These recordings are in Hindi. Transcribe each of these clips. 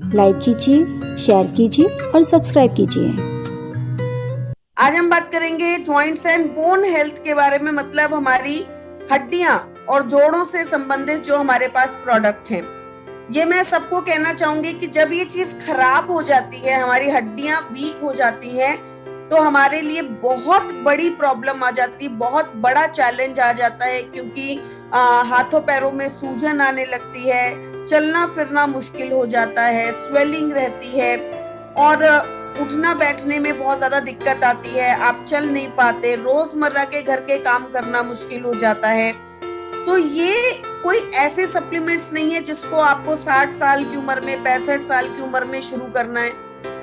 लाइक कीजिए, शेयर कीजिए और सब्सक्राइब कीजिए। आज हम बात करेंगे जॉइंट्स एंड बोन हेल्थ के बारे में, मतलब हमारी हड्डियां और जोड़ों से संबंधित जो हमारे पास प्रोडक्ट हैं। ये मैं सबको कहना चाहूंगी कि जब ये चीज खराब हो जाती है, हमारी हड्डियां वीक हो जाती हैं, तो हमारे लिए बहुत बड़ी प्रॉब्लम आ जाती है, बहुत बड़ा चैलेंज आ जाता है। क्योंकि हाथों पैरों में सूजन आने लगती है, चलना फिरना मुश्किल हो जाता है, स्वेलिंग रहती है और उठना बैठने में बहुत ज्यादा दिक्कत आती है। आप चल नहीं पाते, रोजमर्रा के घर के काम करना मुश्किल हो जाता है। तो ये कोई ऐसे सप्लीमेंट्स नहीं है जिसको आपको 60 साल की उम्र में, 65 साल की उम्र में शुरू करना है।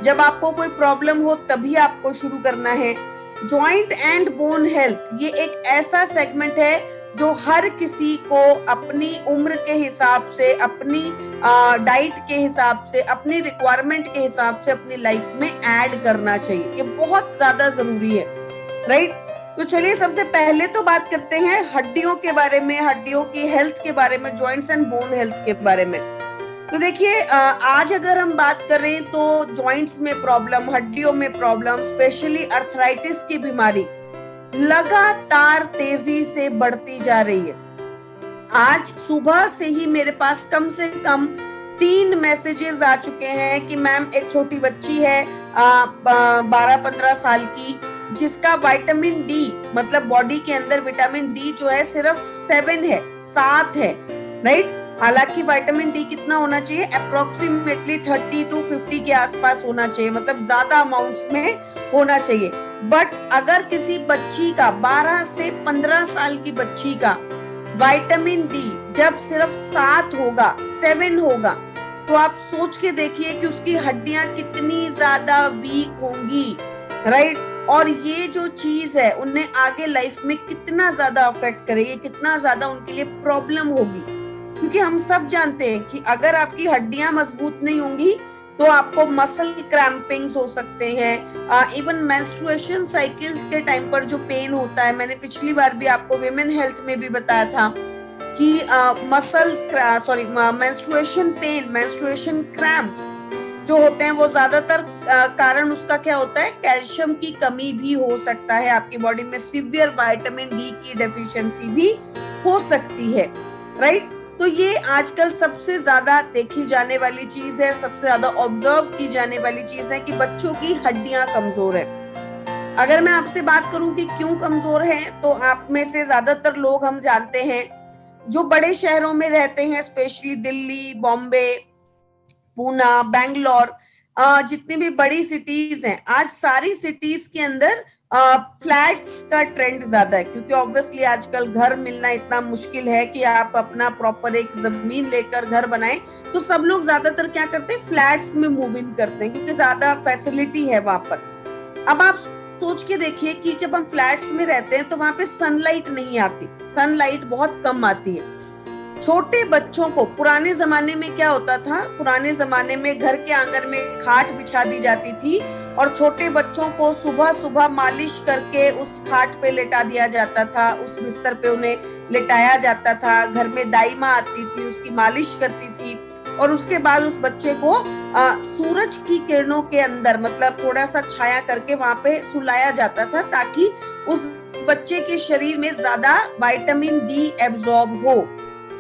जब आपको कोई प्रॉब्लम हो तभी आपको शुरू करना है। जॉइंट एंड बोन हेल्थ ये एक ऐसा सेगमेंट है जो हर किसी को अपनी उम्र के हिसाब से, अपनी डाइट के हिसाब से, अपनी रिक्वायरमेंट के हिसाब से अपनी लाइफ में ऐड करना चाहिए। ये बहुत ज्यादा जरूरी है, राइट? तो चलिए सबसे पहले तो बात करते हैं हड्डियों के बारे में, हड्डियों की हेल्थ के बारे में, जॉइंट्स एंड बोन हेल्थ के बारे में। तो देखिए, आज अगर हम बात करें तो जॉइंट्स में प्रॉब्लम, हड्डियों में प्रॉब्लम, स्पेशली अर्थराइटिस की बीमारी लगातार तेजी से बढ़ती जा रही है। आज सुबह से ही मेरे पास कम से कम 3 मैसेजेस आ चुके हैं कि मैम एक छोटी बच्ची है 12-15 साल की, जिसका विटामिन डी, मतलब बॉडी के अंदर विटामिन डी जो है सिर्फ 7 है, 7 है, राइट? हालांकि विटामिन डी कितना होना चाहिए? अप्रोक्सीमेटली 30 to 50 के आसपास होना चाहिए, मतलब ज्यादा अमाउंट्स में होना चाहिए। बट अगर किसी बच्ची का, 12 से 15 साल की बच्ची का विटामिन डी जब सिर्फ 7 होगा, 7 होगा, तो आप सोच के देखिए कि उसकी हड्डियां कितनी ज्यादा वीक होंगी, राइट? और ये जो चीज है उन्हें आगे लाइफ में कितना ज्यादा अफेक्ट करेगी, कितना ज्यादा उनके लिए प्रॉब्लम होगी। क्योंकि हम सब जानते हैं कि अगर आपकी हड्डियां मजबूत नहीं होंगी तो आपको मसल क्रैम्पिंग्स हो सकते हैं। इवन मेंस्ट्रुएशन साइकिल्स के टाइम पर जो पेन होता है, मैंने पिछली बार भी आपको विमेन हेल्थ में भी बताया था कि मेंस्ट्रुएशन पेन, मेंस्ट्रुएशन क्रैम्प्स जो होते हैं वो ज्यादातर कारण उसका क्या होता है? कैल्शियम की कमी भी हो सकता है, आपकी बॉडी में सीवियर विटामिन डी की डेफिशिएंसी भी हो सकती है, राइट? तो ये आजकल सबसे ज्यादा देखी जाने वाली चीज है, सबसे ज्यादा ऑब्जर्व की जाने वाली चीज है कि बच्चों की हड्डियां कमजोर है। अगर मैं आपसे बात करूं कि क्यों कमजोर है, तो आप में से ज्यादातर लोग हम जानते हैं जो बड़े शहरों में रहते हैं, स्पेशली दिल्ली, बॉम्बे, पूना, बैंगलोर, जितनी भी बड़ी सिटीज हैं, आज सारी सिटीज के अंदर फ्लैट्स का ट्रेंड ज्यादा है। क्योंकि ऑब्वियसली आजकल घर मिलना इतना मुश्किल है कि आप अपना प्रॉपर एक जमीन लेकर घर बनाएं, तो सब लोग ज्यादातर क्या करते हैं? फ्लैट्स में मूव इन करते हैं, क्योंकि ज्यादा फैसिलिटी है वहां पर। अब आप सोच के देखिए कि जब हम फ्लैट्स में रहते हैं तो वहां पे सनलाइट नहीं आती, सनलाइट बहुत कम आती है। छोटे बच्चों को पुराने जमाने में क्या होता था? पुराने जमाने में घर के आंगन में खाट बिछा दी जाती थी और छोटे बच्चों को सुबह सुबह मालिश करके उस खाट पे लेटा दिया जाता था, उस बिस्तर पे उन्हें लेटाया जाता था। घर में दाई माँ आती थी, उसकी मालिश करती थी और उसके बाद उस बच्चे को सूरज की किरणों के अंदर, मतलब थोड़ा सा छाया करके वहां पे सुलाया जाता था, ताकि उस बच्चे के शरीर में ज्यादा विटामिन डी एब्जॉर्ब हो।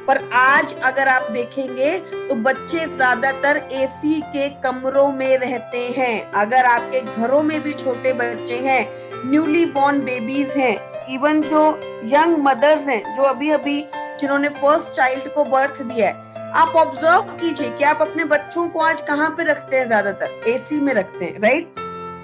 पर आज अगर आप देखेंगे तो बच्चे ज्यादातर एसी के कमरों में रहते हैं। अगर आपके घरों में भी छोटे बच्चे हैं, न्यूली बॉर्न बेबीज हैं, इवन जो यंग मदर्स हैं, जो अभी अभी जिन्होंने फर्स्ट चाइल्ड को बर्थ दिया है, आप ऑब्जर्व कीजिए कि आप अपने बच्चों को आज कहाँ पे रखते हैं? ज्यादातर एसी में रखते हैं, राइट?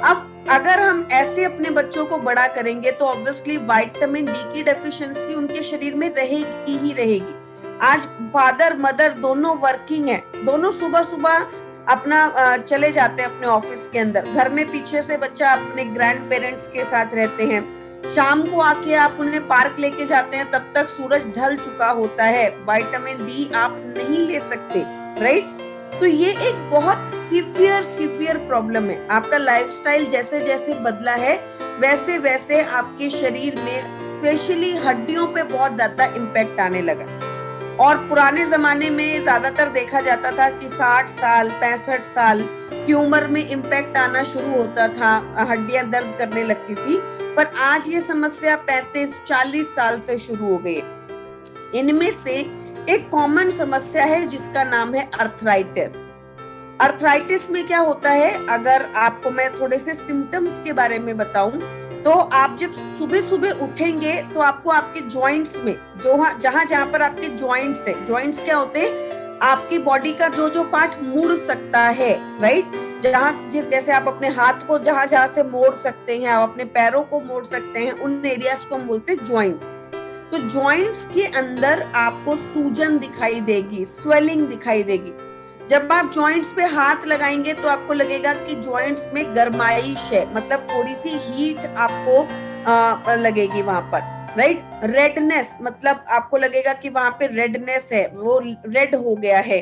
अब अगर हम ऐसे अपने बच्चों को बड़ा करेंगे तो ऑब्वियसली विटामिन डी की डेफिशिएंसी उनके शरीर में रहेगी ही रहेगी। आज फादर मदर दोनों वर्किंग है, दोनों सुबह सुबह अपना चले जाते हैं अपने ऑफिस के अंदर, घर में पीछे से बच्चा अपने ग्रैंड पेरेंट्स के साथ रहते हैं, शाम को आके आप उन्हें पार्क लेके जाते हैं, तब तक सूरज ढल चुका होता है, विटामिन डी आप नहीं ले सकते, राइट? तो ये एक बहुत सीवियर प्रॉब्लम है। आपका लाइफस्टाइल जैसे जैसे बदला है वैसे वैसे आपके शरीर में स्पेशली हड्डियों पे बहुत ज्यादा इम्पैक्ट आने लगा। और पुराने जमाने में ज्यादातर देखा जाता था कि 60 साल 65 साल की उम्र में इम्पैक्ट आना शुरू होता था, हड्डियां दर्द करने लगती थी। पर आज ये समस्या 35-40 साल से शुरू हो गई। इनमें से एक कॉमन समस्या है जिसका नाम है अर्थराइटिस। अर्थराइटिस में क्या होता है, अगर आपको मैं थोड़े से सिम्टम्स के बारे में बताऊं तो आप जब सुबह सुबह उठेंगे तो आपको आपके जॉइंट्स में जहां जहां पर आपके जॉइंट्स है, जॉइंट्स क्या होते हैं, आपकी बॉडी का जो जो पार्ट मुड़ सकता है, राइट, जैसे आप अपने हाथ को जहां जहां से मोड़ सकते हैं, आप अपने पैरों को मोड़ सकते हैं, उन एरियाज को हम बोलते हैं जॉइंट्स। तो जॉइंट्स के अंदर आपको सूजन दिखाई देगी, स्वेलिंग दिखाई देगी। जब आप जॉइंट्स पे हाथ लगाएंगे तो आपको लगेगा कि जॉइंट्स में गर्माइश है, मतलब थोड़ी सी हीट आपको लगेगी वहां पर, राइट। रेडनेस, मतलब आपको लगेगा कि वहां पे रेडनेस है, वो रेड हो गया है।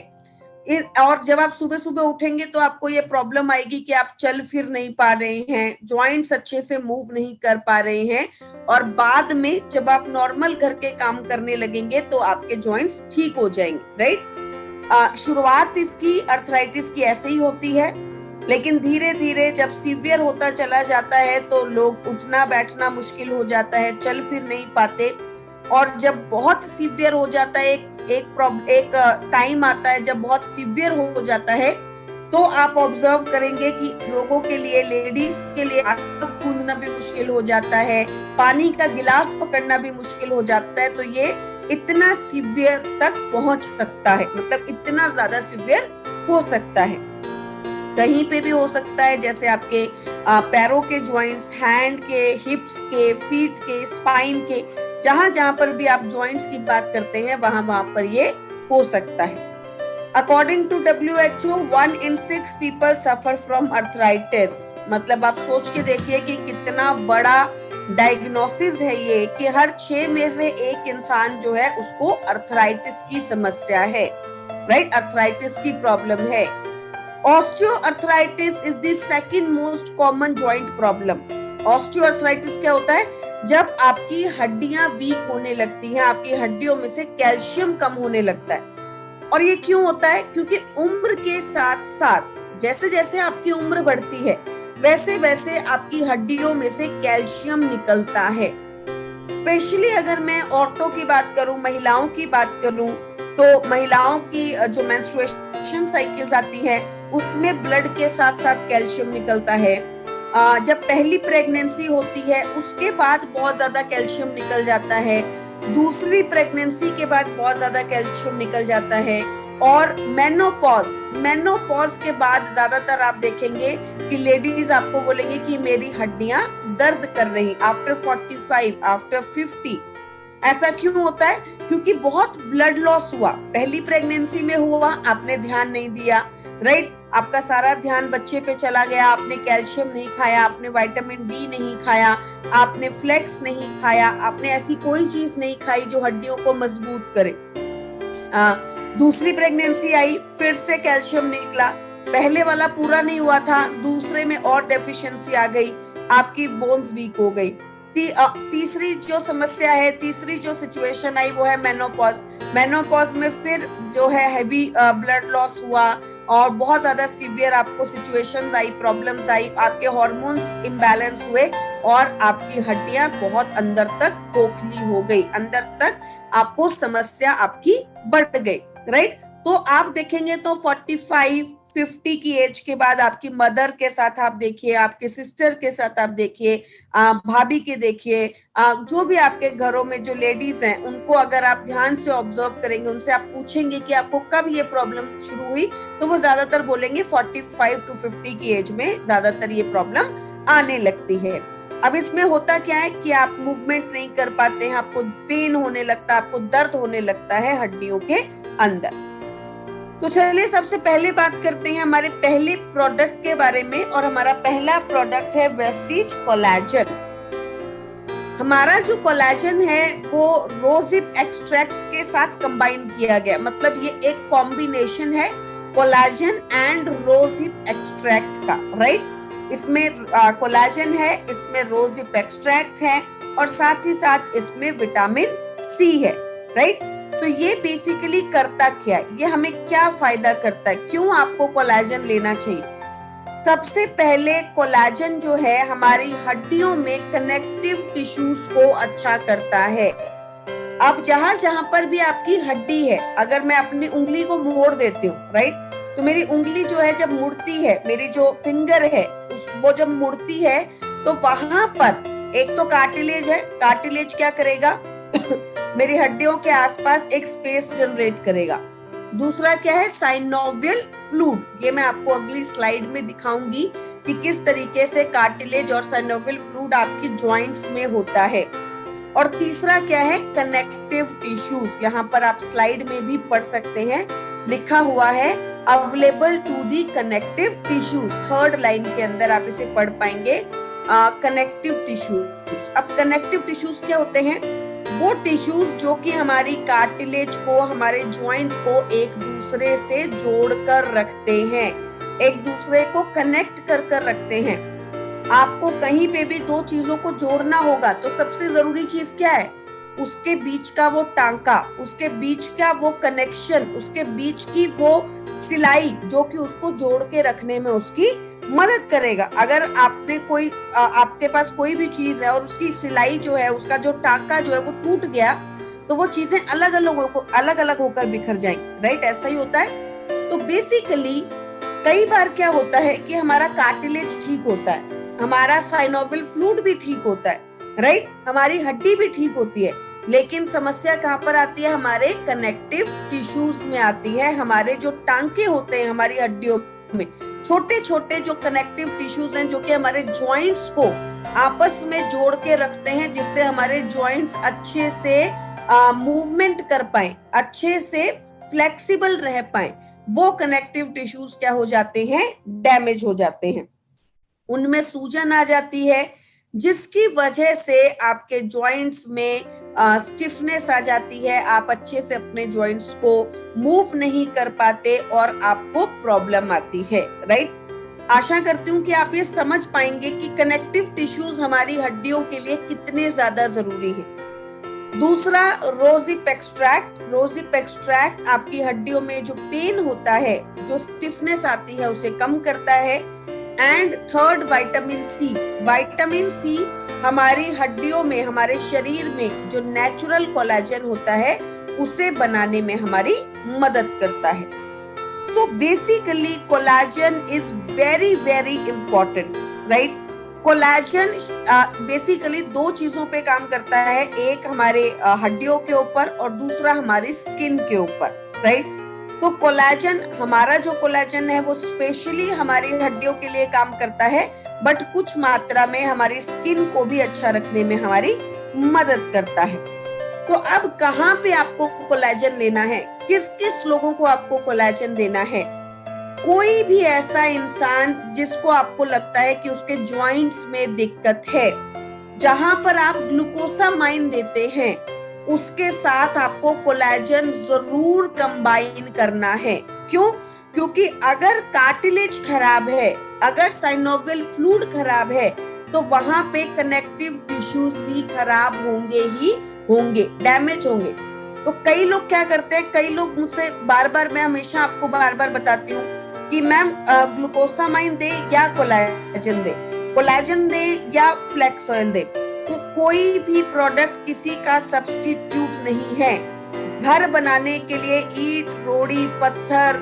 और जब आप सुबह सुबह उठेंगे तो आपको ये प्रॉब्लम आएगी कि आप चल फिर नहीं पा रहे हैं, जॉइंट्स अच्छे से मूव नहीं कर पा रहे हैं। और बाद में जब आप नॉर्मल घर के काम करने लगेंगे तो आपके जॉइंट्स ठीक हो जाएंगे, राइट। शुरुआत इसकी अर्थराइटिस की ऐसे ही होती है, लेकिन धीरे धीरे जब सीवियर होता चला जाता है तो लोग उठना बैठना मुश्किल हो जाता है, चल फिर नहीं पाते। और जब बहुत सीवियर हो जाता है, एक टाइम आता है जब बहुत सीवियर हो जाता है, तो आप ऑब्जर्व करेंगे कि लोगों के लिए, लेडीज के लिए आग कूदना भी मुश्किल हो जाता है, पानी का गिलास पकड़ना भी मुश्किल हो जाता है। तो ये इतना सीवियर तक पहुंच सकता है, मतलब इतना ज्यादा सीवियर हो सकता है। कहीं पे भी हो सकता है, जैसे आपके पैरों के जॉइंट्स, हैंड के, हिप्स के, फीट के, स्पाइन के, जहां जहां पर भी आप जॉइंट्स की बात करते हैं वहां वहां पर ये हो सकता है। According to WHO, 1 in 6 people suffer from arthritis। मतलब आप सोच के देखिए कि कितना बड़ा डायग्नोसिस है ये, कि हर 6 में से एक इंसान जो है उसको अर्थराइटिस की समस्या है, राइट, अर्थराइटिस की प्रॉब्लम है। Osteoarthritis is the second most common joint problem. Osteoarthritis क्या होता है, जब आपकी हड्डियां वीक होने लगती हैं, आपकी हड्डियों में से कैल्शियम कम होने लगता है। और ये क्यों होता है, क्योंकि उम्र के साथ साथ जैसे जैसे आपकी उम्र बढ़ती है वैसे वैसे आपकी हड्डियों में से कैल्शियम निकलता है। स्पेशली अगर मैं औरतों की बात करूं, महिलाओं की बात करूं, तो महिलाओं की जो मेंस्ट्रुएशन साइकिल्स आती है उसमें ब्लड के साथ साथ कैल्शियम निकलता है। जब पहली प्रेगनेंसी होती है उसके बाद बहुत ज्यादा कैल्शियम निकल जाता है, दूसरी प्रेगनेंसी के बाद बहुत ज्यादा कैल्शियम निकल जाता है। और मेनोपॉज के बाद ज्यादातर आप देखेंगे कि लेडीज आपको बोलेंगे कि मेरी हड्डियां दर्द कर रही, आफ्टर 45, आफ्टर 50। ऐसा क्यों होता है, क्योंकि बहुत ब्लड लॉस हुआ, पहली प्रेगनेंसी में हुआ, आपने ध्यान नहीं दिया, राइट, आपका सारा ध्यान बच्चे पे चला गया, आपने कैल्शियम नहीं खाया, आपने विटामिन डी नहीं खाया, आपने फ्लेक्स नहीं खाया, आपने ऐसी कोई चीज नहीं खाई जो हड्डियों को मजबूत करे। दूसरी प्रेगनेंसी आई, फिर से कैल्शियम निकला, पहले वाला पूरा नहीं हुआ था, दूसरे में और डेफिशिएंसी आ गई, आपकी बोन्स वीक हो गई। तीसरी जो समस्या है, तीसरी जो सिचुएशन आई वो है मेनोपॉज में फिर जो है हैवी ब्लड लॉस हुआ और बहुत ज्यादा सीवियर आपको सिचुएशंस आई, प्रॉब्लम्स आई, आपके हार्मोन्स इम्बैलेंस हुए और आपकी हड्डियां बहुत अंदर तक खोखली हो गई, अंदर तक आपको समस्या आपकी बढ़ गई, राइट। तो आप देखेंगे तो 45-50 की एज के बाद आपकी मदर के साथ आप देखिए, आपके सिस्टर के साथ आप देखिए, भाभी के देखिए, जो भी आपके घरों में जो लेडीज हैं उनको अगर आप ध्यान से ऑब्जर्व करेंगे, उनसे आप पूछेंगे कि आपको कब ये प्रॉब्लम शुरू हुई, तो वो ज्यादातर बोलेंगे 45-50 की एज में ज्यादातर ये प्रॉब्लम आने लगती है। अब इसमें होता क्या है कि आप मूवमेंट नहीं कर पाते हैं, आपको पेन होने लगता है, आपको दर्द होने लगता है हड्डियों के अंदर। तो चलिए सबसे पहले बात करते हैं हमारे पहले प्रोडक्ट के बारे में, और हमारा पहला प्रोडक्ट है वेस्टीज कोलेजन। हमारा जो कोलेजन है वो रोजिप एक्सट्रैक्ट के साथ कंबाइन किया गया, मतलब ये एक कॉम्बिनेशन है कोलेजन एंड रोजिप एक्सट्रैक्ट का, राइट। इसमें कोलेजन है, इसमें रोजिप एक्सट्रैक्ट है और साथ ही साथ इसमें विटामिन सी है, राइट। तो ये बेसिकली करता क्या है, ये हमें क्या फायदा करता है, क्यों आपको कोलेजन लेना चाहिए। सबसे पहले कोलेजन जो है हमारी हड्डियों में कनेक्टिव टिश्यूज को अच्छा करता है। अब जहां जहां पर भी आपकी हड्डी है, अगर मैं अपनी उंगली को मोड़ देती हूँ, राइट, तो मेरी उंगली जो है जब मुड़ती है, मेरी जो फिंगर है वो जब मुड़ती है, तो वहां पर एक तो कार्टिलेज है, कार्टिलेज क्या करेगा मेरी हड्डियों के आसपास एक स्पेस जनरेट करेगा। दूसरा क्या है, साइनोवियल फ्लूइड, ये मैं आपको अगली स्लाइड में दिखाऊंगी कि किस तरीके से कार्टिलेज और साइनोवियल फ्लूइड आपकी जॉइंट्स में होता है। और तीसरा क्या है, कनेक्टिव टिश्यूज, यहाँ पर आप स्लाइड में भी पढ़ सकते हैं, लिखा हुआ है available to the connective tissues, third line के अंदर आप इसे पढ़ पाएंगे, कनेक्टिव टिश्यूज। अब कनेक्टिव टिश्यूज क्या होते हैं, वो टिश्यूज जो कि हमारी कार्टिलेज को, हमारे जॉइंट को एक दूसरे से जोड़कर रखते हैं, एक दूसरे को कनेक्ट कर कर रखते हैं। आपको कहीं पे भी दो चीजों को जोड़ना होगा तो सबसे जरूरी चीज क्या है, उसके बीच का वो टांका, उसके बीच का वो कनेक्शन, उसके बीच की वो सिलाई जो कि उसको जोड़ के रखने में उसकी मदद करेगा। अगर आपने कोई आपके पास कोई भी चीज है और उसकी सिलाई जो है, उसका जो टांका जो है वो टूट गया, तो वो चीजें अलग अलग होकर बिखर जाएंगी, राइट, ऐसा ही होता है। तो बेसिकली कई बार क्या होता है कि हमारा कार्टिलेज ठीक होता है, हमारा साइनोवियल फ्लूइड भी ठीक होता है, राइट, हमारी हड्डी भी ठीक होती है, लेकिन समस्या कहाँ पर आती है, हमारे कनेक्टिव टिश्यूज में आती है। हमारे जो टांके होते हैं हमारी हड्डियों में, छोटे छोटे जो कनेक्टिव टिश्यूज हैं जो कि हमारे जॉइंट्स को आपस में जोड़ के रखते हैं, जिससे हमारे जॉइंट्स अच्छे से मूवमेंट कर पाए, अच्छे से फ्लेक्सिबल रह पाए, वो कनेक्टिव टिश्यूज क्या हो जाते हैं, डैमेज हो जाते हैं, उनमें सूजन आ जाती है, जिसकी वजह से आपके जॉइंट्स में स्टिफनेस आ जाती है, आप अच्छे से अपने जॉइंट्स को मूव नहीं कर पाते और आपको प्रॉब्लम आती है, राइट। आशा करती हूँ कि आप ये समझ पाएंगे कि कनेक्टिव टिश्यूज हमारी हड्डियों के लिए कितने ज्यादा जरूरी है। दूसरा, रोजिप एक्सट्रैक्ट। रोजिप एक्सट्रैक्ट आपकी हड्डियों में जो पेन होता है, जो स्टिफनेस आती है, उसे कम करता है। And third, vitamin C. Vitamin C हमारी हड्डियों में, हमारे शरीर में जो नेचुरल कोलेजन होता है उसे बनाने में हमारी मदद करता है। So basically collagen is very very important, right. Collagen basically दो चीजों पे काम करता है, एक हमारे हड्डियों के ऊपर और दूसरा हमारी स्किन के ऊपर, राइट। तो कोलेजन, हमारा जो कोलेजन है वो स्पेशली हमारी हड्डियों के लिए काम करता है, बट कुछ मात्रा में हमारी स्किन को भी अच्छा रखने में हमारी मदद करता है। तो अब कहाँ पे आपको कोलेजन लेना है, किस किस लोगों को आपको कोलेजन देना है। कोई भी ऐसा इंसान जिसको आपको लगता है कि उसके जॉइंट्स में दिक्कत है, जहां पर आप ग्लूकोसामाइन देते हैं, उसके साथ आपको कोलेजन जरूर कंबाइन करना है। क्यों? क्योंकि अगर कार्टिलेज खराब है, अगर साइनोवियल फ्लूइड खराब है, तो वहां पे कनेक्टिव टिश्यूज भी खराब होंगे ही होंगे, डैमेज होंगे। तो कई लोग क्या करते हैं, कई लोग मुझसे बार बार, मैं हमेशा आपको बार बार बताती हूँ कि मैम ग्लूकोसामाइन दे या कोलेजन दे, कोलेजन दे या फ्लेक्स ऑयल दे। तो कोई भी प्रोडक्ट किसी का सब्स्टिट्यूट नहीं है। घर बनाने के लिए ईंट, रोड़ी, पत्थर,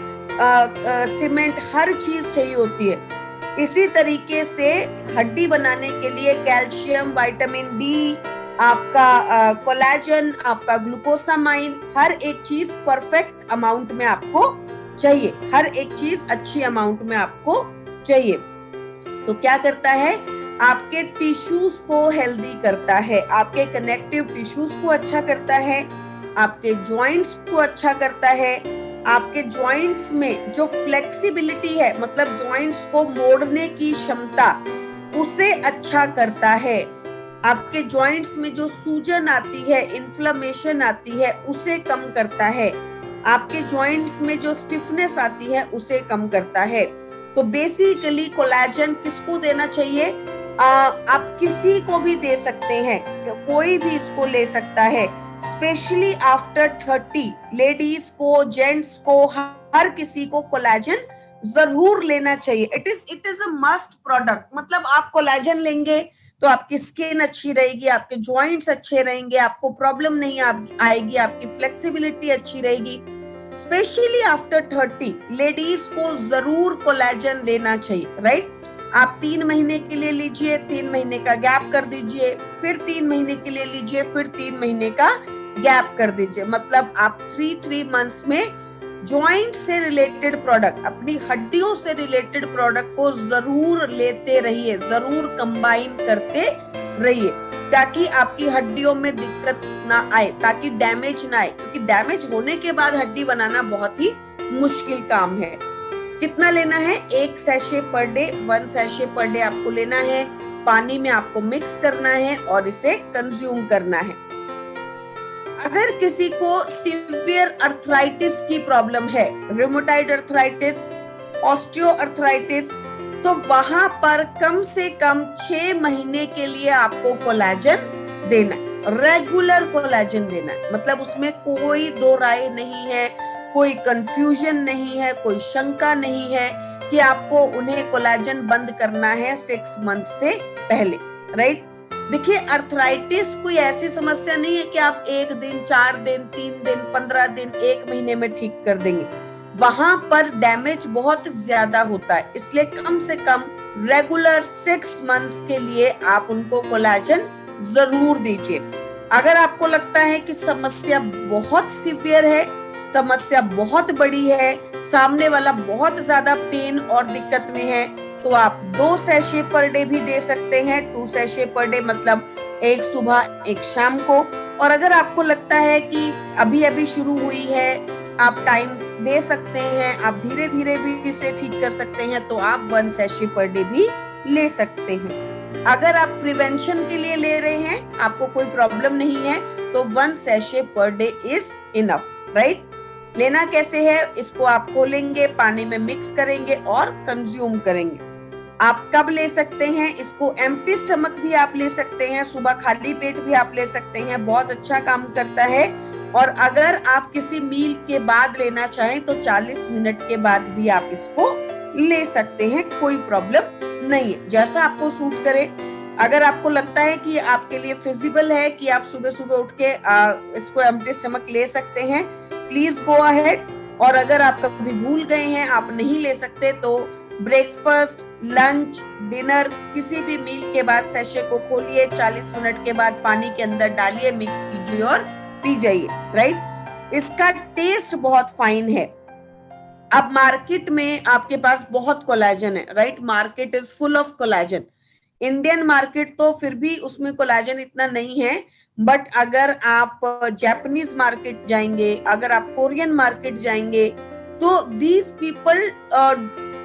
सीमेंट, हर चीज चाहिए होती है। इसी तरीके से हड्डी बनाने के लिए कैल्शियम, विटामिन डी, आपका कोलेजन, आपका ग्लूकोसामाइन, हर एक चीज परफेक्ट अमाउंट में आपको चाहिए, हर एक चीज अच्छी अमाउंट में आपको चाहिए। तो क्या करता है, आपके टिश्यूज को हेल्दी करता है, आपके कनेक्टिव टिश्यूज को अच्छा करता है, आपके जॉइंट्स को अच्छा करता है, आपके जॉइंट्स में जो फ्लेक्सिबिलिटी है, मतलब जॉइंट्स को मोड़ने की क्षमता, उसे अच्छा करता है। आपके जॉइंट्स में जो सूजन आती है, इन्फ्लेमेशन आती है, उसे कम करता है। आपके जॉइंट्स में जो स्टिफनेस आती है उसे कम करता है। तो बेसिकली कोलेजन किसको देना चाहिए, आप किसी को भी दे सकते हैं, कोई भी इसको ले सकता है, स्पेशली आफ्टर 30 लेडीज को, जेंट्स को, हर किसी को कोलेजन जरूर लेना चाहिए। It is a must product. मतलब आप कोलेजन लेंगे तो आपकी स्किन अच्छी रहेगी, आपके जॉइंट्स अच्छे रहेंगे, आपको प्रॉब्लम नहीं आएगी, आपकी फ्लेक्सिबिलिटी अच्छी रहेगी। स्पेशली आफ्टर 30 लेडीज को जरूर कोलेजन लेना चाहिए, राइट। आप 3 महीने के लिए लीजिए, 3 महीने का गैप कर दीजिए, फिर 3 महीने के लिए लीजिए, फिर 3 महीने का गैप कर दीजिए। मतलब आप 3 मंथ्स में जॉइंट से रिलेटेड प्रोडक्ट, अपनी हड्डियों से रिलेटेड प्रोडक्ट को जरूर लेते रहिए, जरूर कंबाइन करते रहिए, ताकि आपकी हड्डियों में दिक्कत ना आए, ताकि डैमेज ना आए, क्योंकि डैमेज होने के बाद हड्डी बनाना बहुत ही मुश्किल काम है। कितना लेना है? 1 sachet per day, 1 sachet per day आपको लेना है। पानी में आपको मिक्स करना है और इसे कंज्यूम करना है। अगर किसी को सीवियर अर्थराइटिस की प्रॉब्लम है, रूमेटॉइड अर्थराइटिस, ऑस्टियो अर्थराइटिस, तो वहां पर कम से कम 6 महीने के लिए आपको कोलेजन देना है, रेगुलर कोलेजन देना है। मतलब उसमें कोई दो राय नहीं है, कोई कंफ्यूजन नहीं है, कोई शंका नहीं है कि आपको उन्हें कोलेजन बंद करना है 6 मंथ से पहले, राइट। देखिए, अर्थराइटिस कोई ऐसी समस्या नहीं है कि आप 1 दिन, 4 दिन, 3 दिन, 15 दिन, 1 महीने में ठीक कर देंगे। वहां पर डैमेज बहुत ज्यादा होता है, इसलिए कम से कम रेगुलर 6 मंथ्स के लिए आप उनको कोलेजन जरूर दीजिए। अगर आपको लगता है कि समस्या बहुत सीवियर है, समस्या बहुत बड़ी है, सामने वाला बहुत ज्यादा पेन और दिक्कत में है, तो आप 2 सैशे पर डे भी दे सकते हैं। 2 सैशे पर डे मतलब 1 सुबह 1 शाम को। और अगर आपको लगता है कि अभी अभी शुरू हुई है, आप टाइम दे सकते हैं, आप धीरे धीरे भी इसे ठीक कर सकते हैं, तो आप 1 सैशे पर डे भी ले सकते हैं। अगर आप प्रिवेंशन के लिए ले रहे हैं, आपको कोई प्रॉब्लम नहीं है, तो 1 sachet per day is enough, right. लेना कैसे है? इसको आप खोलेंगे, पानी में मिक्स करेंगे और कंज्यूम करेंगे। आप कब ले सकते हैं इसको? एम्प्टी स्टमक भी आप ले सकते हैं, सुबह खाली पेट भी आप ले सकते हैं, बहुत अच्छा काम करता है। और अगर आप किसी मील के बाद लेना चाहें तो 40 मिनट के बाद भी आप इसको ले सकते हैं, कोई प्रॉब्लम नहीं है, जैसा आपको सूट करे। अगर आपको लगता है कि आपके लिए फिजिबल है कि आप सुबह सुबह उठ के इसको एम्प्टी स्टमक ले सकते हैं, प्लीज गो अहेड। और अगर आप कभी भूल गए हैं, आप नहीं ले सकते, तो ब्रेकफास्ट, लंच, डिनर, किसी भी मील के बाद सैशे को खोलिए, 40 मिनट के बाद पानी के अंदर डालिए, मिक्स कीजिए और पी जाइए, राइट। इसका टेस्ट बहुत फाइन है। अब मार्केट में आपके पास बहुत कोलेजन है, right. Market is full of collagen. Indian market तो फिर भी उसमें कोलेजन इतना नहीं है, बट अगर आप जापानीज मार्केट जाएंगे, अगर आप कोरियन मार्केट जाएंगे, तो these people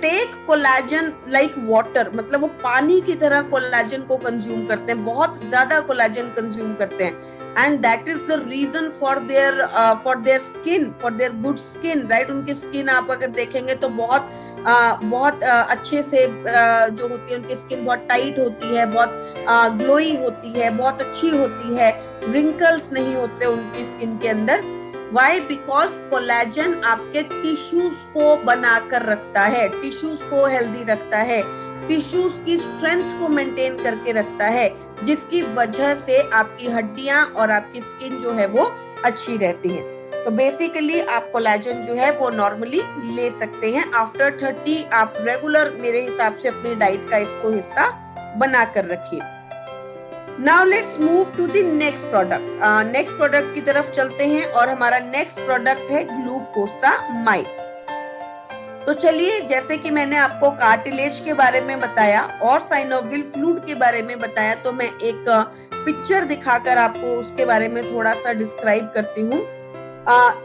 take collagen like water, मतलब वो पानी की तरह कोलेजन को कंज्यूम करते हैं, बहुत ज्यादा कोलेजन कंज्यूम करते हैं। And that is the reason for their skin, for their good skin, right. उनकी स्किन आप अगर देखेंगे तो बहुत अच्छे से जो होती है, उनकी स्किन बहुत टाइट होती है, बहुत ग्लोई होती है, बहुत अच्छी होती है, रिंकल्स नहीं होते उनकी स्किन के अंदर। Why? Because कोलेजन आपके टिश्यूज को बनाकर रखता है, टिश्यूज को हेल्दी रखता है, टिश्यूज की स्ट्रेंथ को मेंटेन करके रखता है, जिसकी वजह से आपकी हड्डियां और आपकी स्किन जो है वो अच्छी रहती है। तो बेसिकली आप कोलेजन जो है वो नॉर्मली ले सकते हैं। आफ्टर 30 आप रेगुलर मेरे हिसाब से अपनी डाइट का इसको हिस्सा बनाकर रखिए। Now let's move to the next product. Next product की तरफ चलते हैं और हमारा नेक्स्ट प्रोडक्ट है ग्लूकोसामाइड। तो चलिए, जैसे कि मैंने आपको कार्टिलेज के बारे में बताया और साइनोवियल फ्लूइड के बारे में बताया, तो मैं एक पिक्चर दिखाकर आपको उसके बारे में थोड़ा सा डिस्क्राइब करती हूँ।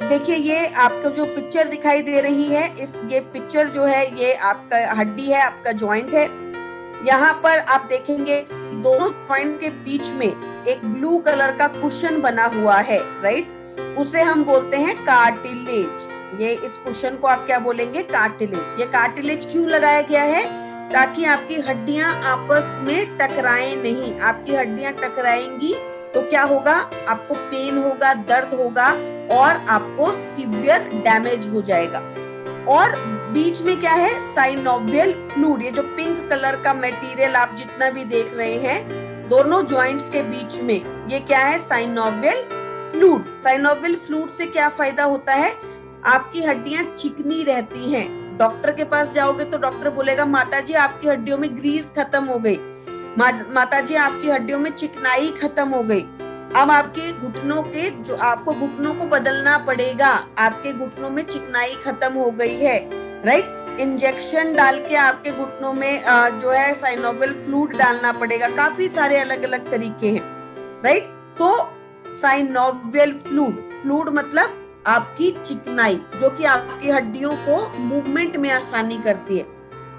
देखिए, ये आपको जो पिक्चर दिखाई दे रही है, ये पिक्चर जो है ये आपका हड्डी है, आपका जॉइंट है। यहाँ पर आप देखेंगे दोनों जॉइंट के बीच में एक ब्लू कलर का कुशन बना हुआ है, राइट। उसे हम बोलते हैं कार्टिलेज। ये इस कुशन को आप क्या बोलेंगे? कार्टिलेज। ये कार्टिलेज क्यों लगाया गया है? ताकि आपकी हड्डियां आपस में टकराएं नहीं। आपकी हड्डियां टकराएंगी तो क्या होगा, आपको पेन होगा, दर्द होगा और आपको सीवियर डैमेज हो जाएगा। और बीच में क्या है, साइनोवियल फ्लूइड, ये जो पिंक कलर का मटेरियल आप जितना भी देख रहे हैं दोनों जॉइंट्स के बीच में, ये क्या है, साइनोवियल फ्लूइड। साइनोवियल फ्लूइड से क्या फायदा होता है, आपकी हड्डियां चिकनी रहती हैं। डॉक्टर के पास जाओगे तो डॉक्टर बोलेगा माता जी आपकी हड्डियों में ग्रीस खत्म हो गई, माता जी आपकी हड्डियों में चिकनाई खत्म हो गई। अब आपके घुटनों के जो आपको घुटनों को बदलना पड़ेगा, आपके घुटनों में चिकनाई खत्म हो गई है, राइट। इंजेक्शन डाल के आपके घुटनों में जो है साइनोवियल फ्लूइड डालना पड़ेगा। काफी सारे अलग अलग तरीके हैं, राइट। तो साइनोवियल फ्लूइड मतलब आपकी चिकनाई, जो कि आपकी हड्डियों को मूवमेंट में आसानी करती है।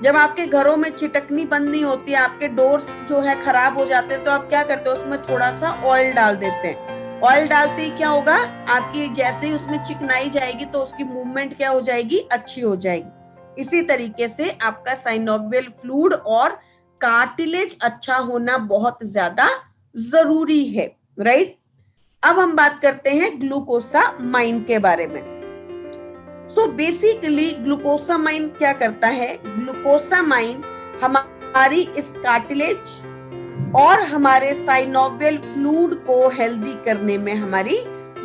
जब आपके घरों में चिटकनी बंद नहीं होती, आपके डोर्स जो है खराब हो जाते हैं, तो आप क्या करते हो, उसमें थोड़ा सा ऑयल डाल देते हैं। ऑयल डालते ही क्या होगा, आपकी जैसे ही उसमें चिकनाई जाएगी तो उसकी मूवमेंट क्या हो जाएगी, अच्छी हो जाएगी। इसी तरीके से आपका साइनोवियल फ्लूइड और कार्टिलेज अच्छा होना बहुत ज्यादा जरूरी है, राइट। अब हम बात करते हैं ग्लूकोसामाइन के बारे में। सो बेसिकली ग्लूकोसामाइन क्या करता है, ग्लूकोसामाइन हमारी इस कार्टिलेज और हमारे साइनोवियल फ्लूइड को हेल्दी करने में हमारी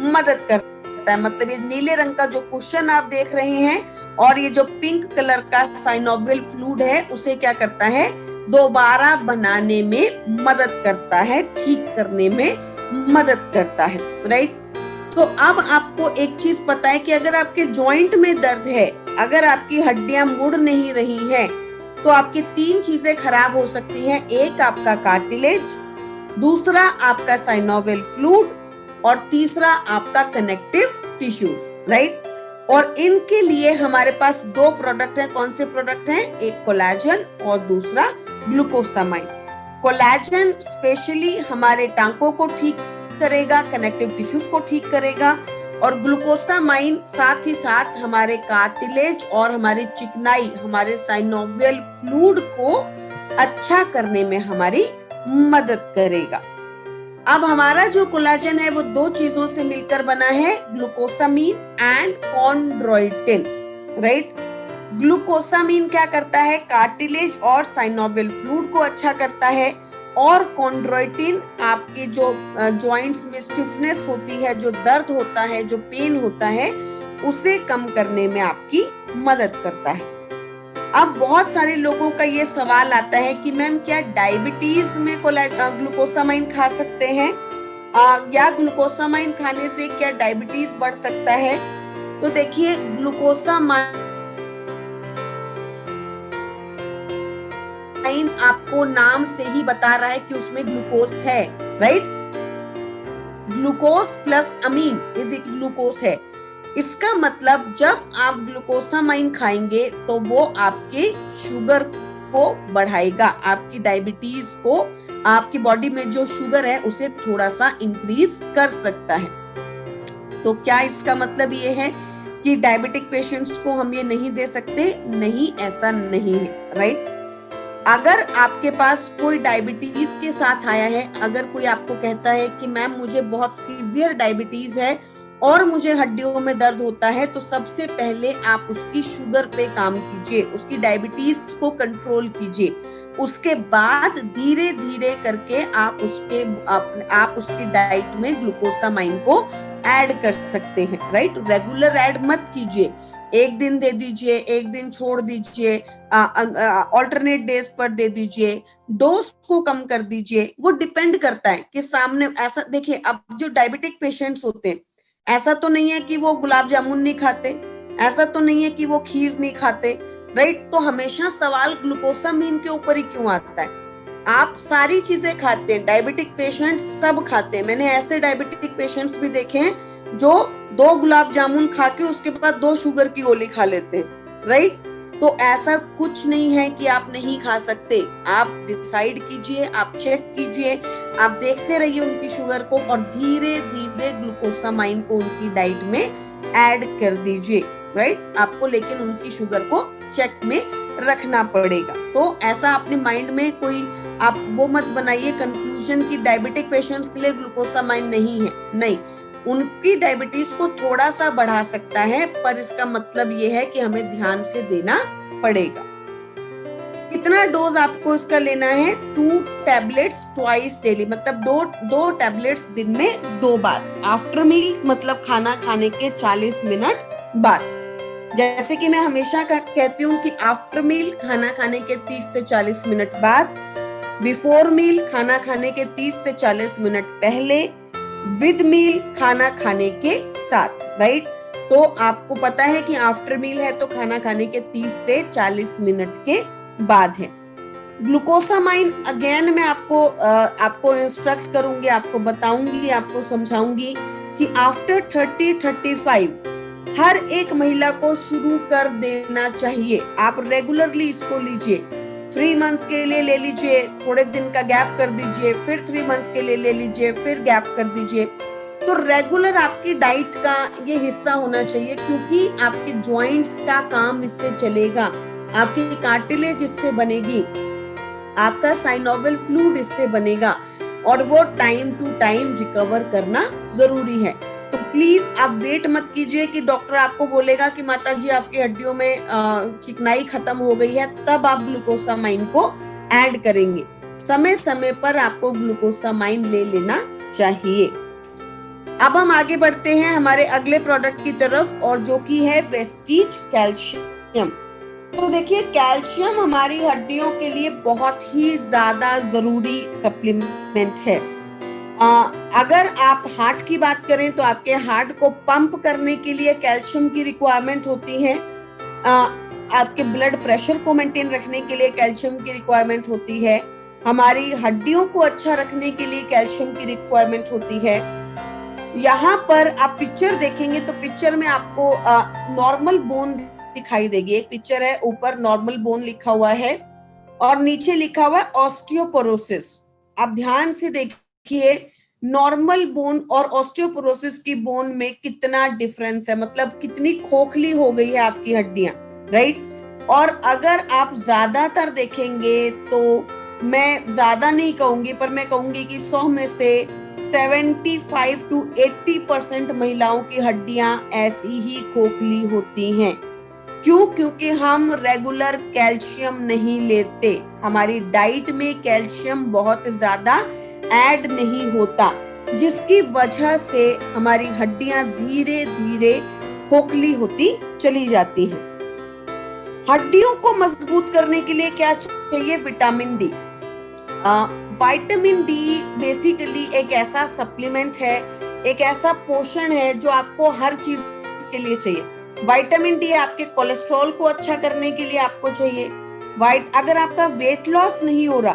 मदद करता है। मतलब ये नीले रंग का जो कुशन आप देख रहे हैं और ये जो पिंक कलर का साइनोवियल फ्लूइड है, उसे क्या करता है, दोबारा बनाने में मदद करता है, ठीक करने में मदद करता है, राइट। तो अब आपको एक चीज पता है कि अगर आपके जॉइंट में दर्द है, अगर आपकी हड्डियां मुड़ नहीं रही हैं, तो आपकी 3 चीजें खराब हो सकती हैं। एक आपका कार्टिलेज, दूसरा आपका साइनोवियल फ्लूइड और तीसरा आपका कनेक्टिव टिश्यूज, राइट। और इनके लिए हमारे पास 2 प्रोडक्ट हैं। कौन से प्रोडक्ट हैं, एक कोलेजन और दूसरा ग्लूकोसामाइन। कोलेजन स्पेशली हमारे टांकों को ठीक करेगा, कनेक्टिव टिश्यूज को ठीक करेगा, और ग्लूकोसामाइन साथ ही साथ हमारे कार्टिलेज और हमारी चिकनाई, हमारे साइनोवियल फ्लूइड को अच्छा करने में हमारी मदद करेगा। अब हमारा जो कोलेजन है वो 2 चीजों से मिलकर बना है, glucosamine and chondroitin, right. Glucosamine क्या करता है, कार्टिलेज और साइनोवियल फ्लूइड को अच्छा करता है, और कॉन्ड्रोइटिन आपकी जो जॉइंट्स में स्टिफनेस होती है, जो दर्द होता है, जो पेन होता है, उसे कम करने में आपकी मदद करता है। अब बहुत सारे लोगों का ये सवाल आता है कि मैम क्या डायबिटीज में ग्लूकोसामाइन खा सकते हैं, या ग्लूकोसामाइन खाने से क्या डायबिटीज बढ़ सकता है। तो देखिए, ग्लूकोसामाइन आपको नाम से ही बता रहा है कि उसमें ग्लूकोज है, right. Glucose plus amine is equal glucose है। इसका मतलब जब आप ग्लूकोसामाइन खाएंगे तो वो आपके शुगर को बढ़ाएगा, आपकी डायबिटीज को, आपकी बॉडी में जो शुगर है उसे थोड़ा सा इंक्रीज कर सकता है। तो क्या इसका मतलब ये है कि डायबिटिक पेशेंट्स को हम ये नहीं दे सकते? नहीं, ऐसा नहीं है, राइट। अगर आपके पास कोई डायबिटीज के साथ आया है, अगर कोई आपको कहता है कि मैम मुझे बहुत सीवियर डायबिटीज है और मुझे हड्डियों में दर्द होता है, तो सबसे पहले आप उसकी शुगर पे काम कीजिए, उसकी डायबिटीज को कंट्रोल कीजिए। उसके बाद धीरे धीरे करके आप उसकी डाइट में ग्लूकोसामाइन को ऐड कर सकते हैं, राइट। रेगुलर ऐड मत कीजिए, एक दिन दे दीजिए, एक दिन छोड़ दीजिए, ऑल्टरनेट डेज पर दे दीजिए, डोज को कम कर दीजिए। वो डिपेंड करता है कि सामने, ऐसा देखिए, अब जो डायबिटिक पेशेंट्स होते हैं, ऐसा तो नहीं है कि वो गुलाब जामुन नहीं खाते, ऐसा तो नहीं है कि वो खीर नहीं खाते, राइट। तो हमेशा सवाल ग्लूकोसामीन के ऊपर ही क्यों आता है? आप सारी चीजें खाते हैं, डायबिटिक पेशेंट सब खाते हैं। मैंने ऐसे डायबिटिक पेशेंट्स भी देखे हैं जो 2 गुलाब जामुन खा के उसके बाद 2 शुगर की गोली खा लेते हैं, राइट। तो ऐसा कुछ नहीं है कि आप नहीं खा सकते। आप डिसाइड कीजिए, आप चेक कीजिए, आप देखते रहिए उनकी शुगर को और धीरे धीरे ग्लूकोसामाइन को उनकी डाइट में ऐड कर दीजिए, राइट। आपको लेकिन उनकी शुगर को चेक में रखना पड़ेगा। तो ऐसा अपने माइंड में कोई आप वो मत बनाइए कंक्लूजन कंडीशन की डायबिटिक पेशेंट्स के लिए ग्लूकोसामाइन नहीं है, नहीं, उनकी डायबिटीज को थोड़ा सा बढ़ा सकता है, पर इसका मतलब ये है कि हमें ध्यान से देना पड़ेगा। कितना डोज आपको इसका लेना है? 2 टैबलेट्स ट्वाइस डेली, मतलब दो टैबलेट्स दिन में 2 बार। आफ्टर मील्स मतलब खाना खाने के 40 मिनट बाद। जैसे कि मैं हमेशा कहती हूँ कि आफ्टर मील खाना खाने के 30 से 40 मिनट बाद, बिफोर मील खाना खाने के 30 से 40 मिनट पहले, विद मील खाना खाने के साथ, राइट। तो आपको पता है कि आफ्टर मील है तो खाना खाने के 30 से 40 मिनट के बाद है। ग्लूकोसामाइन अगेन मैं आपको इंस्ट्रक्ट करूंगी, आपको बताऊंगी, आपको समझाऊंगी कि आफ्टर 30-35 हर एक महिला को शुरू कर देना चाहिए। आप रेगुलरली इसको लीजिए, 3 मंथ्स के लिए ले लीजिए, थोड़े दिन का गैप कर दीजिए, फिर 3 मंथ्स के लिए ले लीजिए, फिर गैप कर दीजिए। तो रेगुलर आपकी डाइट का ये हिस्सा होना चाहिए, क्योंकि आपके जॉइंट्स का काम इससे चलेगा, आपकी कार्टिलेज इससे बनेगी, आपका साइनोवियल फ्लूइड इससे बनेगा, और वो टाइम टू टाइम रिकवर करना जरूरी है। तो प्लीज आप वेट मत कीजिए कि डॉक्टर आपको बोलेगा कि माता जी आपकी हड्डियों में चिकनाई खत्म हो गई है, तब आप ग्लूकोसामाइन को ऐड करेंगे। समय समय पर आपको ग्लूकोसामाइन ले लेना चाहिए। अब हम आगे बढ़ते हैं हमारे अगले प्रोडक्ट की तरफ, और जो कि है वेस्टीज कैल्शियम। तो देखिए, कैल्शियम हमारी हड्डियों के लिए बहुत ही ज्यादा जरूरी सप्लीमेंट है। अगर आप हार्ट की बात करें तो आपके हार्ट को पंप करने के लिए कैल्शियम की रिक्वायरमेंट होती है। आपके ब्लड प्रेशर को मेंटेन रखने के लिए कैल्शियम की रिक्वायरमेंट होती है। हमारी हड्डियों को अच्छा रखने के लिए कैल्शियम की रिक्वायरमेंट होती है। यहाँ पर आप पिक्चर देखेंगे तो पिक्चर में आपको नॉर्मल बोन दिखाई देगी। एक पिक्चर है, ऊपर नॉर्मल बोन लिखा हुआ है और नीचे लिखा हुआ है ऑस्टियोपोरोसिस। आप ध्यान से देखिए, नॉर्मल बोन और ऑस्टियोपोरोसिस की बोन में कितना डिफरेंस है, मतलब कितनी खोखली हो गई है आपकी हड्डियां, राइट। और अगर आप ज्यादातर देखेंगे तो मैं ज्यादा नहीं कहूंगी, पर मैं कहूंगी कि 100 में से 75 to 80% महिलाओं की हड्डियां ऐसी ही खोखली होती हैं। क्यों? क्योंकि हम रेगुलर कैल्शियम नहीं लेते, हमारी डाइट में कैल्शियम बहुत ज्यादा ऐड नहीं होता, जिसकी वजह से हमारी हड्डियां धीरे धीरे खोखली होती चली जाती हैं। हड्डियों को मजबूत करने के लिए क्या चाहिए? Vitamin D. Vitamin D basically एक ऐसा सप्लीमेंट है, एक ऐसा पोषण है जो आपको हर चीज के लिए चाहिए। विटामिन डी आपके कोलेस्ट्रॉल को अच्छा करने के लिए आपको चाहिए। अगर आपका वेट लॉस नहीं हो रहा,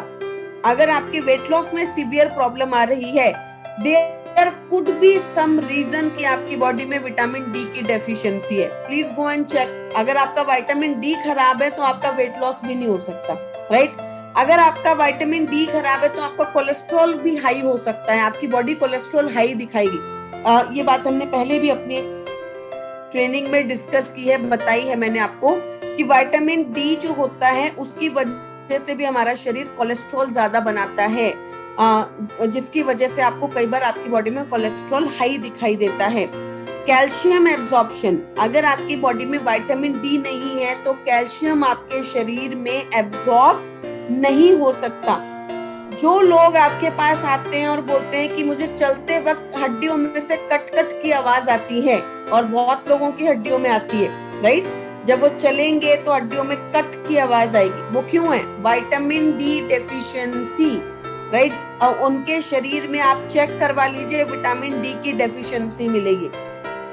अगर आपके वेट लॉस में सीवियर प्रॉब्लम आ रही है, there could be some reason कि आपकी बॉडी में विटामिन डी की डेफिशिएंसी है। Please go and check. अगर आपका विटामिन डी खराब है तो आपका वेट लॉस भी नहीं हो सकता, राइट। अगर आपका विटामिन डी खराब है तो आपका कोलेस्ट्रॉल भी हाई हो सकता है, आपकी बॉडी कोलेस्ट्रॉल हाई दिखाएगी। ये बात हमने पहले भी अपनी ट्रेनिंग में डिस्कस की है, बताई है मैंने आपको कि विटामिन डी जो होता है उसकी वजह से भी हमारा शरीर कोलेस्ट्रॉल ज्यादा बनाता है, जिसकी वजह से आपको कई बार आपकी बॉडी में कोलेस्ट्रॉल हाई दिखाई देता है। कैल्शियम एब्जॉर्प्शन, अगर आपकी बॉडी में विटामिन डी नहीं है तो कैल्शियम आपके शरीर में एब्जॉर्ब नहीं हो सकता। जो लोग आपके पास आते हैं और बोलते हैं कि मुझे चलते वक्त हड्डियों में से कट कट की आवाज आती है, और बहुत लोगों की हड्डियों में आती है, राइट, जब वो चलेंगे तो हड्डियों में कट की आवाज आएगी, वो क्यों है? Vitamin D deficiency, right. उनके शरीर में आप चेक करवा लीजिए, विटामिन डी की डेफिशिएंसी मिलेगी।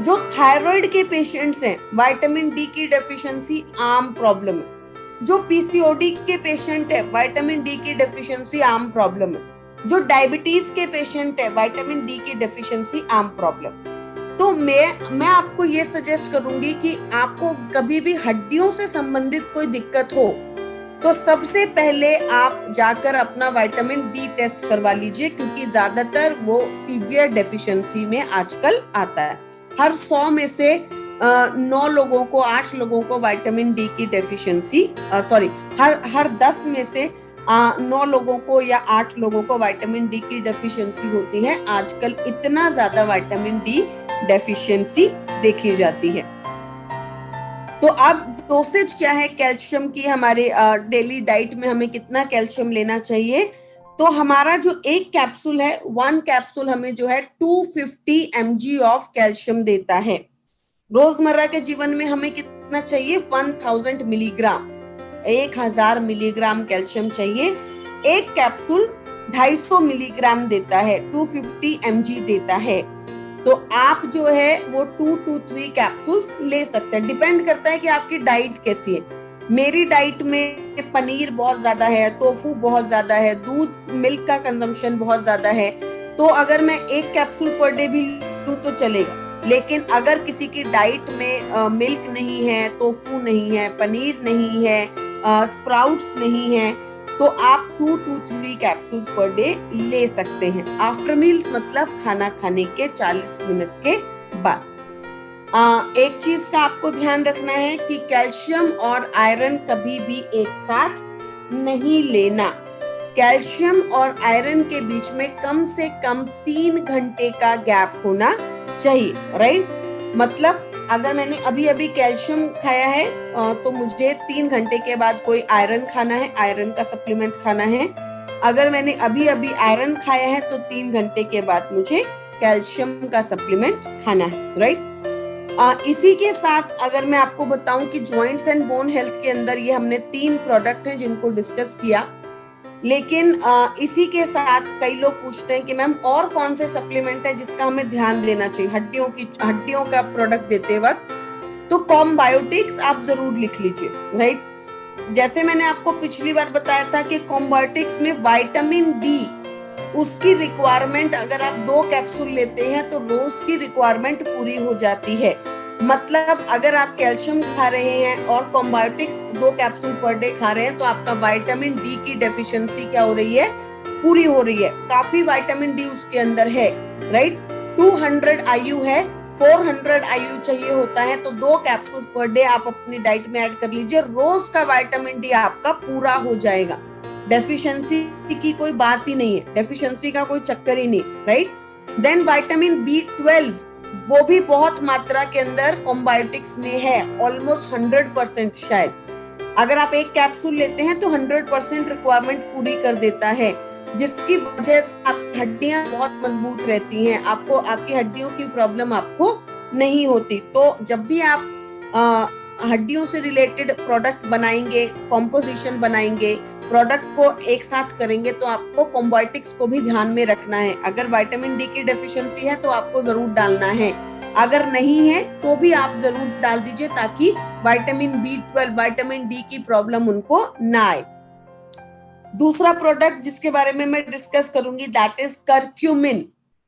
जो थायराइड के पेशेंट्स हैं, विटामिन डी की डेफिशिएंसी आम प्रॉब्लम है। जो पीसीओडी के पेशेंट है, विटामिन डी की डेफिशिएंसी आम प्रॉब्लम है। जो डायबिटीज के पेशेंट है, विटामिन डी की डेफिशिएंसी आम प्रॉब्लम। तो मैं आपको ये सजेस्ट करूंगी कि आपको कभी भी हड्डियों से संबंधित कोई दिक्कत हो तो सबसे पहले आप जाकर अपना विटामिन डी टेस्ट करवा लीजिए, क्योंकि ज्यादातर वो सीवियर डेफिशिएंसी में आजकल आता है। हर 100 में से 9 लोगों को, 8 लोगों को विटामिन डी की डेफिशिएंसी, हर 10 में से 9 लोगों को या 8 लोगों को विटामिन डी की डेफिशिएंसी होती है। आजकल इतना ज्यादा विटामिन डी डेफिशिएंसी देखी जाती है। तो अब डोसेज क्या है कैल्शियम की, हमारे डेली डाइट में हमें कितना कैल्शियम लेना चाहिए? तो हमारा जो एक कैप्सूल है, 1 कैप्सूल हमें जो है 250 mg ऑफ कैल्शियम देता है। रोजमर्रा के जीवन में हमें कितना चाहिए? 1000 मिलीग्राम, 1000 मिलीग्राम कैल्शियम चाहिए। एक कैप्सूल 250 मिलीग्राम देता है, 250 mg देता है। तो आप जो है वो 2 to 3 कैप्सूल्स ले सकते हैं। डिपेंड करता है कि आपकी डाइट कैसी है। मेरी डाइट में पनीर बहुत ज्यादा है, टोफू बहुत ज्यादा है, दूध मिल्क का कंजम्पशन बहुत ज्यादा है, तो अगर मैं एक कैप्सूल पर डे भी लूं तो चलेगा। लेकिन अगर किसी की डाइट में मिल्क नहीं है, टोफू नहीं है, पनीर नहीं है, स्प्राउट्स नहीं है, तो आप 2 to 3 कैप्सूल्स पर डे ले सकते हैं। आफ्टर मील्स मतलब खाना खाने के 40 मिनट के बाद। एक चीज का आपको ध्यान रखना है कि कैल्शियम और आयरन कभी भी एक साथ नहीं लेना। कैल्शियम और आयरन के बीच में कम से कम 3 घंटे का गैप होना चाहिए, राइट? मतलब अगर मैंने अभी अभी कैल्शियम खाया है तो मुझे 3 घंटे के बाद कोई आयरन खाना है, आयरन का सप्लीमेंट खाना है। अगर मैंने अभी अभी आयरन खाया है तो 3 घंटे के बाद मुझे कैल्शियम का सप्लीमेंट खाना है, राइट? इसी के साथ अगर मैं आपको बताऊं कि जॉइंट्स एंड बोन हेल्थ के अंदर ये हमने 3 प्रोडक्ट हैं जिनको डिस्कस किया, लेकिन इसी के साथ कई लोग पूछते हैं कि मैम और कौन से सप्लीमेंट है जिसका हमें ध्यान देना चाहिए हड्डियों का प्रोडक्ट देते वक्त। तो कॉम्बायोटिक्स आप जरूर लिख लीजिए, राइट? जैसे मैंने आपको पिछली बार बताया था कि कॉम्बायोटिक्स में विटामिन डी, उसकी रिक्वायरमेंट अगर आप 2 कैप्सूल लेते हैं तो रोज की रिक्वायरमेंट पूरी हो जाती है। मतलब अगर आप कैल्शियम खा रहे हैं और कॉम्बायोटिक्स 2 कैप्सूल पर डे खा रहे हैं तो आपका विटामिन डी की डेफिशिएंसी क्या हो रही है? पूरी हो रही है। काफी विटामिन डी उसके अंदर है, राइट? 200 IU है, 400 IU चाहिए होता है, तो 2 कैप्सूल पर डे आप अपनी डाइट में ऐड कर लीजिए। रोज का विटामिन डी आपका पूरा हो जाएगा। डेफिशिएंसी की कोई बात ही नहीं है, डेफिशिएंसी का कोई चक्कर ही नहीं, राइट? देन विटामिन B12, वो भी बहुत मात्रा के अंदर कॉम्बायोटिक्स में है, ऑलमोस्ट 100% शायद। अगर आप एक कैप्सूल लेते हैं तो 100% रिक्वायरमेंट पूरी कर देता है, जिसकी वजह से आपकी हड्डियां बहुत मजबूत रहती हैं, आपको आपकी हड्डियों की प्रॉब्लम आपको नहीं होती। तो जब भी आप हड्डियों से रिलेटेड प्रोडक्ट बनाएंगे, कॉम्पोजिशन बनाएंगे, प्रोडक्ट को एक साथ करेंगे, तो आपको कॉम्बायोटिक्स को भी ध्यान में रखना है। अगर विटामिन डी की डेफिशिएंसी है तो आपको जरूर डालना है, अगर नहीं है तो भी आप जरूर डाल दीजिए, ताकि विटामिन B12, विटामिन डी की प्रॉब्लम उनको ना आए। दूसरा प्रोडक्ट जिसके बारे में मैं डिस्कस करूंगी that is curcumin,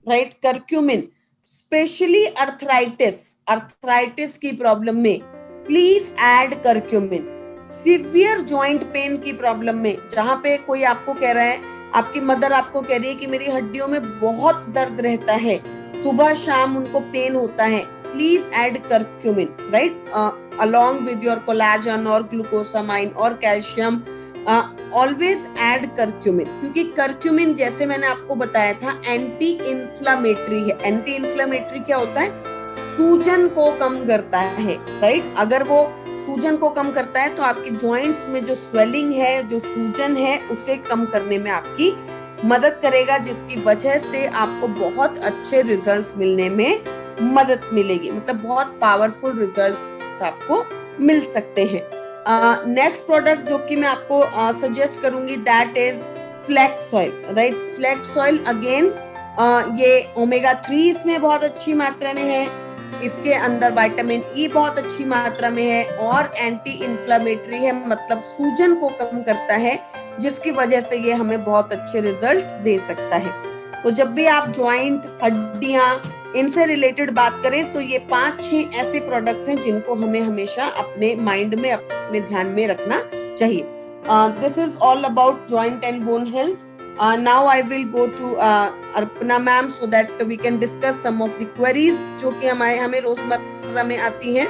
right? Curcumin specially arthritis की प्रॉब्लम में please add curcumin. Severe joint pain की प्रॉब्लम में, जहां पे कोई आपको कह रहा है, आपकी मदर आपको कह रही है कि मेरी हड्डियों में बहुत दर्द रहता है, सुबह शाम उनको पेन होता है, please add curcumin, right? along with your collagen और ग्लूकोसामाइन और कैल्शियम, ऑलवेज ऐड करक्यूमिन, क्योंकि करक्यूमिन जैसे मैंने आपको बताया था एंटी इन्फ्लामेटरी है। एंटी इन्फ्लामेटरी क्या होता है? सूजन को कम करता है, राइट? अगर वो सूजन को कम करता है तो आपकी जॉइंट्स में जो स्वेलिंग है, जो सूजन है, उसे कम करने में आपकी मदद करेगा, जिसकी वजह से आपको बहुत अच्छे रिजल्ट्स मिलने में मदद मिलेगी। मतलब बहुत पावरफुल रिजल्ट्स आपको मिल सकते हैं। नेक्स्ट प्रोडक्ट जो कि मैं आपको सजेस्ट करूंगी that is flax oil, right? Flax oil again ये ओमेगा 3 इसमें बहुत अच्छी मात्रा में है, इसके अंदर विटामिन ई बहुत अच्छी मात्रा में है और एंटी इन्फ्लामेटरी है, मतलब सूजन को कम करता है, जिसकी वजह से ये हमें बहुत अच्छे रिजल्ट्स दे सकता है। तो जब भी आप जॉइंट, हड्डियां, इनसे रिलेटेड बात करें तो ये 5-6 ऐसे प्रोडक्ट हैं जिनको हमें हमेशा अपने माइंड में, अपने ध्यान में रखना चाहिए। This is all about joint and bone health. Now I will go to Arpana ma'am so that we can discuss some of the queries जो कि हमें रोजमर्रा में आती हैं।